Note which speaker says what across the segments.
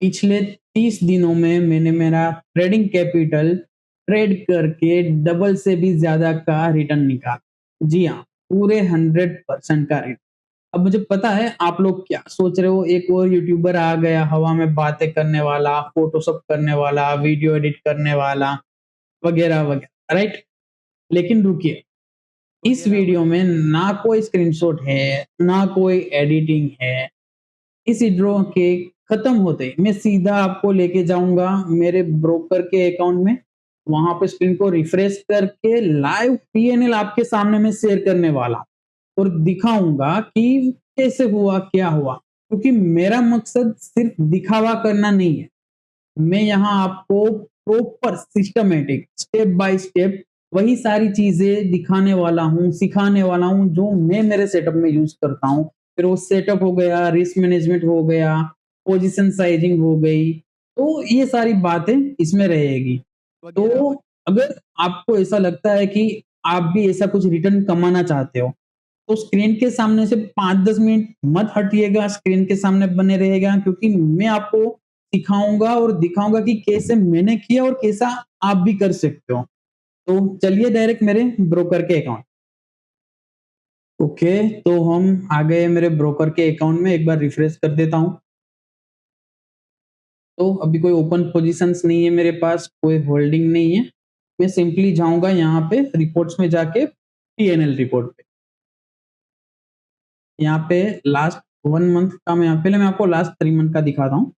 Speaker 1: पिछले 30 दिनों में मैंने मेरा ट्रेडिंग कैपिटल ट्रेड करके डबल से भी ज़्यादा का रिटर्न निकाला। जी हाँ, पूरे 100% का रिटर्न। अब मुझे पता है आप लोग क्या सोच रहे हो, एक और यूट्यूबर आ गया हवा में बातें करने वाला, फ़ोटोशॉप करने वाला, वीडियो एडिट करने वाला, वगैरह, राइट? लेकिन रुकिए, इस वीडियो में ना कोई स्क्रीनशॉट है, ना कोई एडिटिंग है। इस विड्रॉ के खत्म होते ही मैं सीधा आपको लेके जाऊंगा मेरे ब्रोकर के अकाउंट में। वहां पे स्क्रीन को रिफ्रेश करके लाइव पीएनएल आपके सामने में शेयर करने वाला और दिखाऊंगा कि कैसे हुआ, क्या हुआ। क्योंकि मेरा मकसद सिर्फ दिखावा करना नहीं है। मैं यहाँ आपको proper systematic step by step वही सारी चीजें दिखाने वाला हूँ, सिखाने वाला हूँ जो मैं मेरे सेटअप में यूज करता हूँ। फिर वो सेटअप हो गया, रिस्क मैनेजमेंट हो गया, पोजीशन साइजिंग हो गई, तो ये सारी बातें इसमें रहेगी। तो अगर आपको ऐसा लगता है कि आप भी ऐसा कुछ रिटर्न कमाना चाहते हो, तो स्क्रीन के सामने से 5-10 मिनट मत हटिएगा, स्क्रीन के सामने बने रहेगा, क्योंकि मैं आपको सिखाऊंगा और दिखाऊंगा कि कैसे मैंने किया और कैसा आप भी कर सकते हो। तो चलिए डायरेक्ट मेरे ब्रोकर के अकाउंट। ओके, तो हम आ गए मेरे ब्रोकर के अकाउंट में। एक बार रिफ्रेश कर देता हूँ। तो अभी कोई ओपन पोजीशंस नहीं है मेरे पास, कोई होल्डिंग नहीं है। मैं सिंपली जाऊंगा यहाँ पे रिपोर्ट्स में जाके पीएनएल रिपोर्ट पे। यहाँ पे लास्ट 1 मंथ का पहले मैं आपको लास्ट 3 मंथ का दिखाता हूँ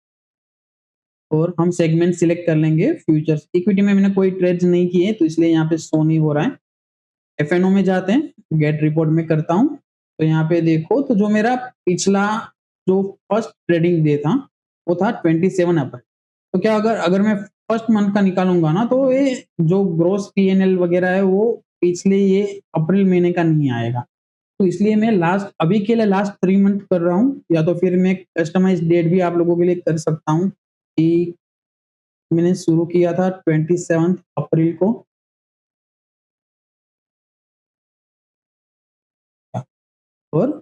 Speaker 1: और हम सेगमेंट सिलेक्ट कर लेंगे फ्यूचर्स। इक्विटी में मैंने कोई ट्रेड्स नहीं किए तो इसलिए यहाँ पे शो नहीं हो रहा है। एफएनओ में जाते हैं, गेट रिपोर्ट में करता हूँ। तो यहाँ पे देखो, तो जो मेरा पिछला जो फर्स्ट ट्रेडिंग डे था वो था 27 अप्रैल। तो क्या अगर अगर मैं फर्स्ट मंथ का निकालूंगा ना, तो ये जो ग्रोस पीएनएल वगैरह है वो पिछले ये अप्रैल महीने का नहीं आएगा। तो इसलिए मैं लास्ट अभी के लिए लास्ट 3 मंथ कर रहा हूँ, या तो फिर मैं कस्टमाइज्ड डेट भी आप लोगों के लिए कर सकता हूँ कि मैंने शुरू किया था 27 अप्रैल को और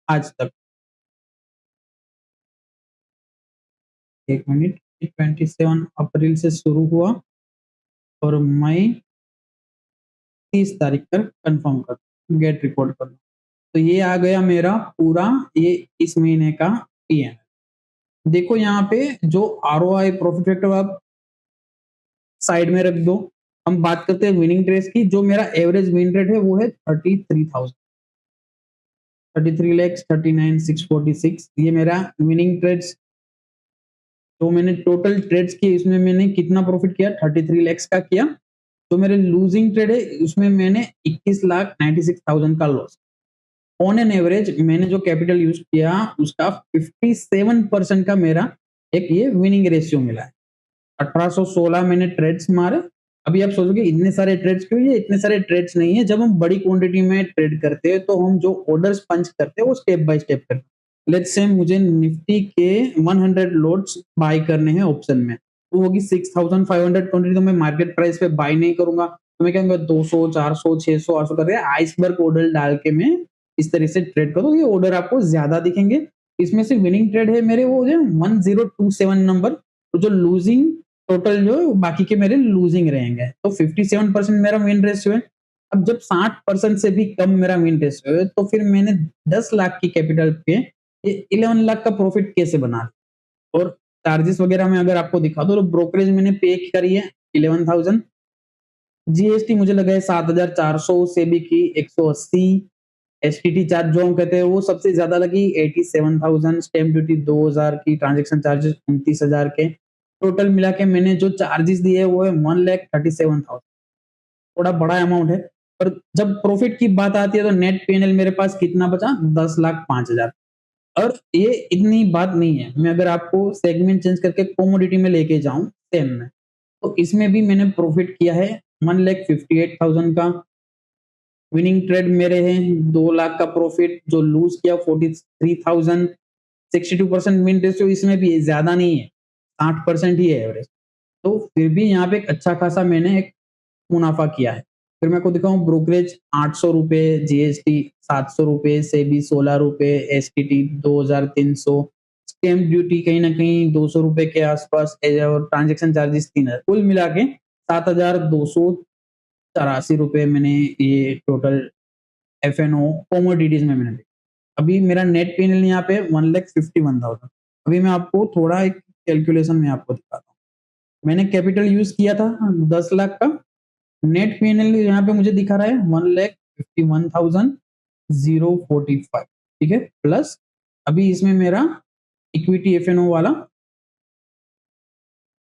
Speaker 1: आज तक। 1 मिनट, 27 अप्रैल से शुरू हुआ और मई 30 तारीख तक कंफर्म कर गेट रिपोर्ट कर। तो ये आ गया मेरा पूरा ये इस महीने का पीएन। देखो यहाँ पे जो आरओआई प्रॉफिट फैक्टर आप साइड में रख दो। हम बात करते हैं विनिंग ट्रेड्स की। जो मेरा एवरेज विन रेट है वो है 33,000, 33 लैक्स 39,646। ये मेरा विनिंग ट्रेड्स जो मैंने टोटल ट्रेड्स किए इसमें मैंने कितना प्रॉफिट किया, 33 लैक्स का किया। तो मेरे लूजिंग ट्रेड है उसमें मैंने 21,96,000 का लॉस। ऑन एन एवरेज मैंने जो कैपिटल यूज किया उसका 57% का मेरा एक ये विनिंग रेशियो मिला है। 1816 मैंने ट्रेड्स मारे। अभी आप सोचोगे इतने सारे ट्रेड्स क्यों? ये इतने सारे ट्रेड्स नहीं है। जब हम बड़ी क्वांटिटी में ट्रेड करते हैं तो हम जो ऑर्डर्स पंच करते हैं वो स्टेप बाय स्टेप करते हैं। लेट्स से मुझे निफ्टी के 100 लॉट्स बाय करने हैं ऑप्शन में, वो होगी 6500 क्वांटिटी। तो मैं मार्केट प्राइस पे बाय नहीं करूंगा, तो मैं क्या करूंगा 200 400 600 800 करके आइसबर्ग ऑर्डर डाल के मैं इस तरह से ट्रेड करूँ। ये ऑर्डर आपको ज्यादा दिखेंगे। इसमें से विनिंग ट्रेड है मेरे वो जो 1027 नंबर। तो जो लूजिंग टोटल जो बाकी के मेरे लूजिंग रहेंगे। तो 57% मेरा विन रेशियो है। अब जब 60% से भी कम मेरा विन रेशियो है तो फिर मैंने 10 लाख की कैपिटल पे ये 11 लाख का प्रॉफिट कैसे बना। और चार्जेस वगैरह में अगर आपको दिखा दो तो ब्रोकरेज मैंने पे करी है 11,000। जीएसटी मुझे लगा है 7,400, सेबी की 180, एसटीटी चार्ज जो हम कहते हैं वो सबसे ज्यादा लगी 87,000, स्टैम्प ड्यूटी 2,000 की, ट्रांजेक्शन चार्जेस 29,000 के। टोटल मिला के मैंने जो चार्जेस दिए वो है 1,37,000। थोड़ा बड़ा अमाउंट है। पर जब प्रॉफिट की बात आती है तो नेट पीएनएल मेरे पास कितना बचा, 10,05,000। और ये इतनी बात नहीं है। मैं अगर आपको सेगमेंट चेंज करके कमोडिटी में लेके जाऊं सेम में, तो इसमें भी मैंने प्रॉफिट किया है 1,58,000 का। विनिंग ट्रेड मेरे हैं 2 लाख का प्रॉफिट। जो लूज किया 43,000। 62% विन रेशियो इसमें भी ज्यादा नहीं है, 60% ही है एवरेज। तो फिर भी यहाँ पे एक अच्छा खासा मैंने एक मुनाफा किया है। फिर मैं आपको दिखाऊं ब्रोकरेज 800 रुपए, जीएसटी 700 रुपए, सेबी 16 रुपए, एसटीटी 2,300, स्टैम्प ड्यूटी कहीं न कहीं ₹200 के आस-पास और ट्रांज़ैक्शन चार्जेस 3000 कुल मिला के ₹7284 मैंने ये टोटल एफ-एन-ओ कमोडिटीज़ में मैंने अभी मेरा नेट P&L यहाँ पे 1,51,000 अभी मैं आपको थोड़ा एक कैलकुलेशन में आपको दिखाता हूँ। मैंने कैपिटल यूज़ किया था 10 लाख का, नेट P&L यहाँ पे मुझे दिखा रहा है 1,51,045 ठीक है? प्लस अभी इसमें मेरा इक्विटी एफ-एन-ओ वाला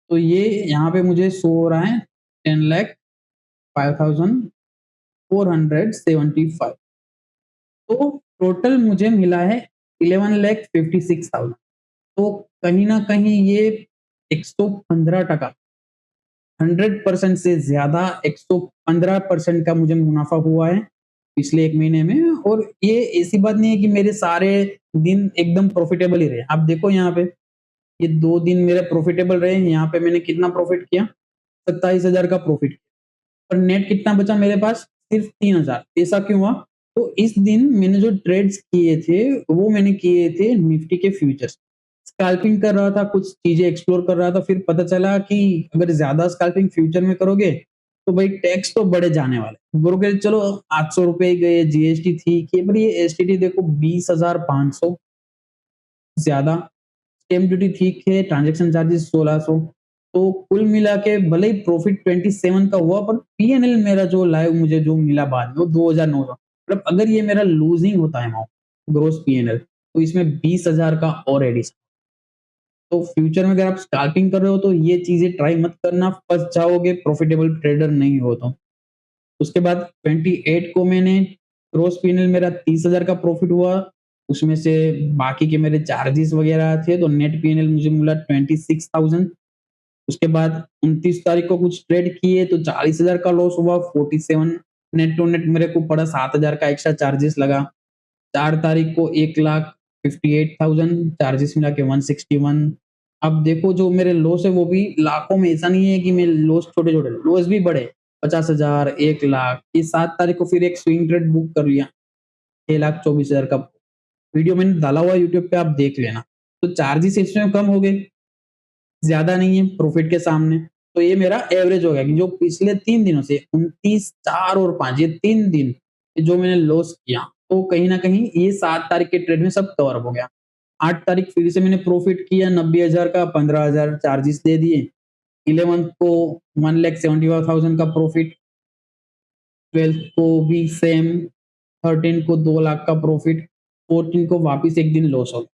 Speaker 1: तो ये यहाँ पे मुझे शो हो रहा है 10,05,475 तो टोटल मुझे मिला है 11,56,000 तो कहीं न कहीं ये 115% 100% से ज़्यादा 115% का मुझे मुनाफ़ा हुआ है पिछले 1 महीने में और ये ऐसी बात नहीं है कि मेरे सारे दिन एकदम प्रॉफ़िटेबल ही रहे। आप देखो यहाँ पे, ये 2 दिन मेरे प्रॉफ़िटेबल रहे, यहाँ पे मैंने कितना प्रॉफ़िट किया? 27,000 का प्रॉफ़िट और नेट कितना बचा मेरे पास? सिर्फ़ 3,000 ऐसा क्यों हुआ? तो इस दिन मैंने जो ट्रेड्स किए थे, वो मैंने किए थे निफ्टी के फ्यूचर्स। स्कैल्पिंग कर रहा था, कुछ चीज़ें एक्सप्लोर कर रहा था, फिर पता चला कि अगर ज़्यादा स्कैल्पिंग फ्यूचर में करोगे, तो भाई टैक्स तो बढ़े जाने वाला है। बोलोगे चलो ₹800 ही गए, जीएसटी थी कि पर ये एसटीटी देखो 20,500 ज़्यादा, स्टैम्प ड्यूटी ठीक है, ट्रांज़ैक्शन चार्जेस 1600 तो कुल मिला के भले ही प्रॉफ़िट 27 का हुआ पर पी&एल मेरा जो लाइव मुझे जो मिला बाद में वो 2,900 मतलब अगर ये मेरा लूज़िंग होता है अमाउंट ग्रॉस पी&एल तो इसमें 20,000 का और एडिशन तो फ्यूचर में अगर आप स्कैल्पिंग कर रहे हो तो ये चीज़ें ट्राई मत करना, फँस जाओगे प्रॉफ़िटेबल ट्रेडर नहीं हो तो। उसके बाद 28 को मैंने ग्रॉस पी&एल मेरा 30,000 का प्रॉफ़िट हुआ, उसमें से बाकी के मेरे चार्जेस वग़ैरह थे तो नेट पी&एल मुझे मिला 26,000 उसके बाद 29 तारीख को कुछ ट्रेड किए तो 40,000 का लॉस हुआ, 47 नेट टू नेट मेरे को पड़ा 7,000 का एक्स्ट्रा चार्जेस लगा। 4 तारीख को 1,58,000 चार्जेस मिला के 161 अब देखो जो मेरे लॉस है वो भी लाखों में ऐसा नहीं है कि मैं लॉस छोटे-छोटे लॉस भी बड़े 50,000 1 लाख ये 7 तारीख को फिर एक स्विंग ट्रेड बुक कर लिया 6,24,000 का वीडियो मैंने डाला हुआ है यूट्यूब पे आप देख लेना। तो चार्जेस इसमें कम हो गए, ज़्यादा नहीं है प्रॉफिट के सामने। तो ये मेरा एवरेज हो गया कि जो पिछले 3 दिनों से 29, 4 और 5 ये 3 दिन जो मैंने लॉस किया, तो कहीं न कहीं ये 7 तारीख के ट्रेड में सब कवर अप हो गया। 8 तारीख फिर से मैंने प्रॉफिट किया 90,000 का 15,000 चार्जेस दे दिए। 11th को 1,75,000 का प्रॉफिट, 12th को भी सेम, 13 को 2 लाख का प्रॉफिट, 14 को वापस एक दिन लॉस हो गया।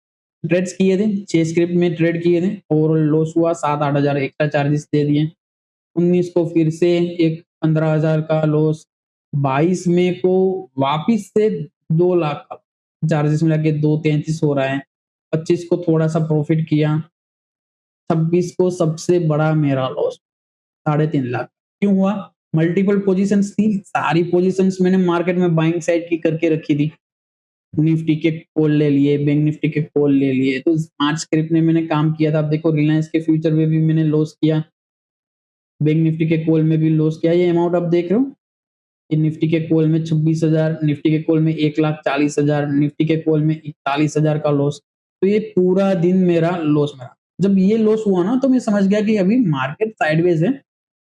Speaker 1: ट्रेड्स किए थे, 6 स्क्रिप्ट में ट्रेड किए थे, ओवरऑल लॉस हुआ 7-8,000 एक्स्ट्रा चार्जेस दे दिए। 19 को फिर से एक 15,000 का लॉस, 22 मई को वापिस से 2 लाख का चार्जेस मिला के 233 हो रहा है। 25 को थोड़ा-सा प्रॉफिट किया, 26 को सबसे बड़ा मेरा लॉस 3.5 लाख। क्यों हुआ? मल्टीपल पोज़ीशंस थी, सारी पोज़ीशंस मैंने मार्केट में बाइंग साइड की करके रखी थी। निफ्टी के कॉल ले लिए, बैंक निफ्टी के कॉल ले लिए, तो 5 स्क्रिप्ट में मैंने काम किया था। अब देखो रिलायंस के फ्यूचर में भी मैंने लॉस किया, बैंक निफ्टी के कॉल में भी लॉस किया। ये अमाउंट आप देख रहे हो? ये निफ्टी के कॉल में 26,000, निफ्टी के कॉल में 1,40,000, निफ्टी के कॉल में 41,000 का लॉस। तो ये पूरा दिन मेरा लॉस में रहा। जब ये लॉस हुआ ना तो मैं समझ गया कि अभी मार्केट साइडवेज है,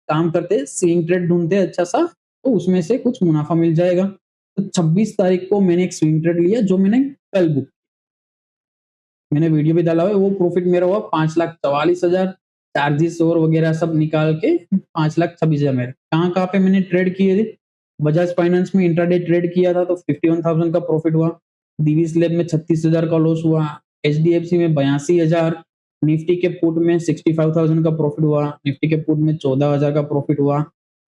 Speaker 1: काम करते स्विंग ट्रेड ढूँढते अच्छा सा, तो उसमें से कुछ मुनाफ़ा मिल जाएगा। तो 26 तारीख को मैंने एक स्विंग ट्रेड लिया जो मैंने कल बुक मैंने वीडियो भी डाला हुआ है, वो प्रॉफिट मेरा हुआ 5,44,000 चार्जेस और वगैरह सब निकाल के 5,26,000 मेरे। कहाँ-कहाँ पे मैंने ट्रेड किए थे? बजाज फाइनेंस में इंट्राडे ट्रेड किया था तो 51,000 का प्रॉफिट हुआ। दिवीज लैब में 36,000 का लॉस हुआ। एचडीएफसी में 82,000, निफ्टी के पुट में 65,000 का प्रॉफिट हुआ, निफ्टी के पुट में 14,000 का प्रॉफिट हुआ।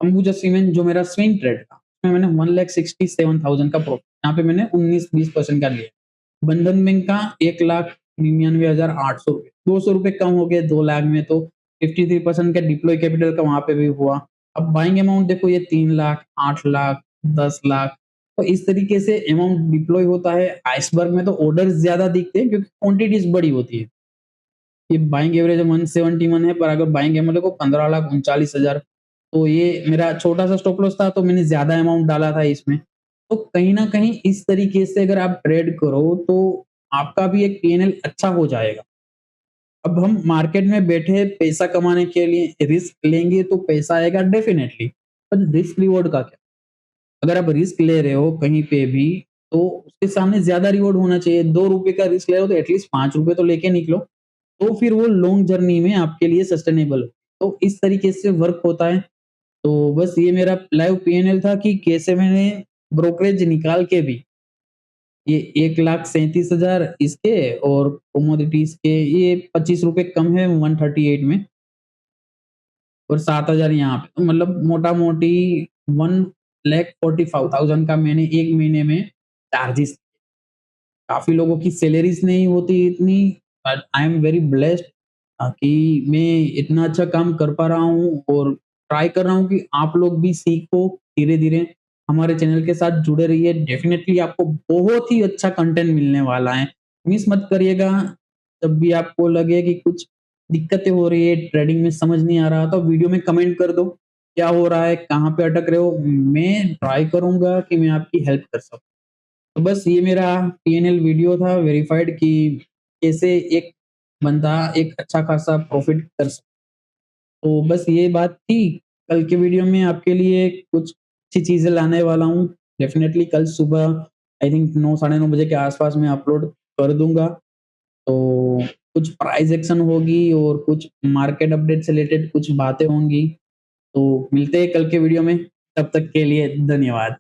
Speaker 1: अंबुजा सीमेंट जो मेरा स्विंग ट्रेड था, उसमें मैंने 1,67,000 का प्रॉफिट यहाँ पे मैंने 19-20% का लिया। बंधन बैंक का 1,99,800 ₹200 कम हो गए 2 लाख में तो 53% का डिप्लॉय कैपिटल का वहाँ पे भी हुआ। अब बाइंग अमाउंट देखो ये 3 लाख, 8 लाख, 10 लाख तो इस तरीके से अमाउंट डिप्लॉय होता है। आइसबर्ग में तो ऑर्डर्स ज़्यादा दिखते हैं क्योंकि क्वांटिटीज़ बड़ी होती है। ये बाइंग एवरेज 171 है पर अगर बाइंग एमएलए को 15,39,000 तो ये मेरा छोटा सा स्टॉप लॉस था तो मैंने ज़्यादा अमाउंट डाला था इसमें। तो कहीं न कहीं इस तरीके से अगर आप ट्रेड करो तो आपका भी एक पी&एल अच्छा हो जाएगा। अब हम मार्केट में बैठे पैसा कमाने के लिए रिस्क लेंगे तो पैसा आएगा डेफिनेटली, पर रिस्क रिवॉर्ड का क्या? अगर आप रिस्क ले रहे हो कहीं पे भी, तो उसके सामने ज़्यादा रिवॉर्ड होना चाहिए। ₹2 का रिस्क ले रहे हो तो एटलीस्ट ₹5 तो लेके निकलो, तो फिर वो लॉन्ग जर्नी में आपके लिए सस्टेनेबल हो। तो इस तरीके से वर्क होता है। तो बस ये मेरा लाइव पीएनएल था कि कैसे मैंने ब्रोकरेज निकाल के भी ये 1,37,000 इसके और कमोडिटीज़ के ये ₹25 कम है 138 में और 7,000 यहाँ पे। तो मतलब मोटा-मोटी 1,45,000 का मैंने 1 महीने में चार्जेस। काफ़ी लोगों की सैलरीज़ नहीं होती इतनी, but I am very blessed कि मैं इतना अच्छा काम कर पा रहा हूँ और ट्राई कर रहा हूँ कि आप लोग भी सीखो धीरे-धीरे। हमारे चैनल के साथ जुड़े रहिए, डेफ़िनेटली आपको बहुत ही अच्छा कंटेंट मिलने वाला है। मिस मत करिएगा, जब भी आपको लगे कि कुछ दिक्कतें हो रही है, ट्रेडिंग में समझ नहीं आ रहा, तो वीडियो में कमेंट कर दो, क्या हो रहा है, कहाँ पे अटक रहे हो? मैं ट्राई करूँगा कि मैं आपकी हेल्प कर सकूँ। तो बस ये मेरा पीएनएल वीडियो था वेरिफाइड कि कैसे एक बंदा एक अच्छा खासा प्रॉफ़िट कर सकता। तो बस ये बात थी। कल के वीडियो में आपके लिए कुछ अच्छी चीज़ें लाने वाला हूँ। डेफ़िनेटली कल सुबह आई थिंक 9 साढ़े 9 बजे के आस-पास मैं अपलोड कर दूँगा। तो कुछ प्राइस एक्शन होगी और कुछ मार्केट अपडेट से रिलेटेड कुछ बातें होंगी। तो मिलते हैं कल के वीडियो में। तब तक के लिए धन्यवाद।